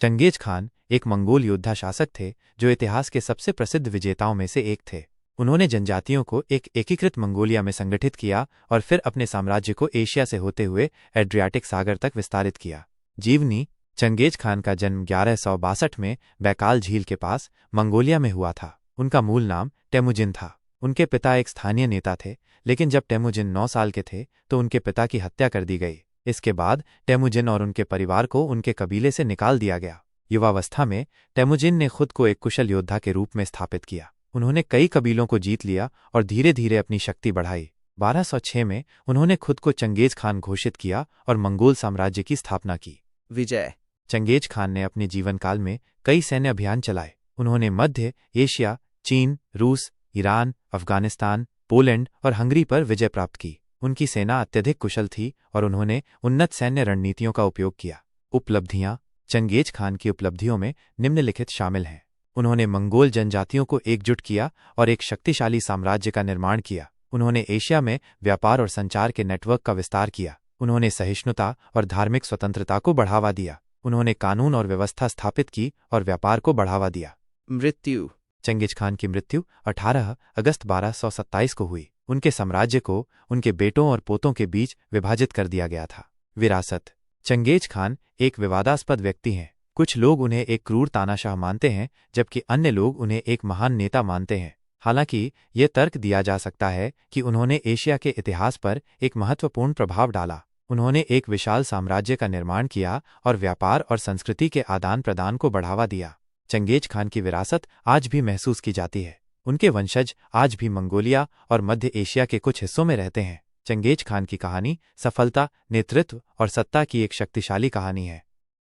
Genghis Khan एक Mongol योद्धा शासक थे जो इतिहास के सबसे प्रसिद्ध विजेताओं में से एक थे। उन्होंने जनजातियों को एक एकीकृत मंगोलिया में संगठित किया और फिर अपने साम्राज्य को एशिया से होते हुए एड्रियाटिक सागर तक विस्तारित किया। जीवनी। चंगेज खान का जन्म 1162 में बैकाल झील के पास मंगोलिया में हुआ था। उनका मूल नाम टेमुजिन था। उनके पिता एक स्थानीय नेता थे, लेकिन जब टेमुजिन 9 साल के थे तो उनके पिता की हत्या कर दी गई। इसके बाद टेमुजिन और उनके परिवार को उनके कबीले से निकाल दिया गया। युवावस्था में टेमुजिन ने खुद को एक कुशल योद्धा के रूप में स्थापित किया। उन्होंने कई कबीलों को जीत लिया और धीरे धीरे अपनी शक्ति बढ़ाई। 1206 में उन्होंने खुद को चंगेज खान घोषित किया और मंगोल साम्राज्य की स्थापना की। विजय। चंगेज खान ने अपने जीवनकाल में कई सैन्य अभियान चलाए। उन्होंने मध्य एशिया, चीन, रूस, ईरान, अफगानिस्तान, पोलैंड और हंगरी पर विजय प्राप्त की। उनकी सेना अत्यधिक कुशल थी और उन्होंने उन्नत सैन्य रणनीतियों का उपयोग किया। उपलब्धियां। चंगेज खान की उपलब्धियों में निम्नलिखित शामिल हैं। उन्होंने मंगोल जनजातियों को एकजुट किया और एक शक्तिशाली साम्राज्य का निर्माण किया। उन्होंने एशिया में व्यापार और संचार के नेटवर्क का विस्तार किया। उन्होंने सहिष्णुता और धार्मिक स्वतंत्रता को बढ़ावा दिया। उन्होंने कानून और व्यवस्था स्थापित की और व्यापार को बढ़ावा दिया। मृत्यु। चंगेज खान की मृत्यु 18 अगस्त 1227 को हुई। उनके साम्राज्य को उनके बेटों और पोतों के बीच विभाजित कर दिया गया था। विरासत। चंगेज खान एक विवादास्पद व्यक्ति हैं। कुछ लोग उन्हें एक क्रूर तानाशाह मानते हैं, जबकि अन्य लोग उन्हें एक महान नेता मानते हैं। हालांकि ये तर्क दिया जा सकता है कि उन्होंने एशिया के इतिहास पर एक महत्वपूर्ण प्रभाव डाला। उन्होंने एक विशाल साम्राज्य का निर्माण किया और व्यापार और संस्कृति के आदान प्रदान को बढ़ावा दिया। चंगेज खान की विरासत आज भी महसूस की जाती है। उनके वंशज आज भी मंगोलिया और मध्य एशिया के कुछ हिस्सों में रहते हैं। चंगेज खान की कहानी सफलता, नेतृत्व और सत्ता की एक शक्तिशाली कहानी है।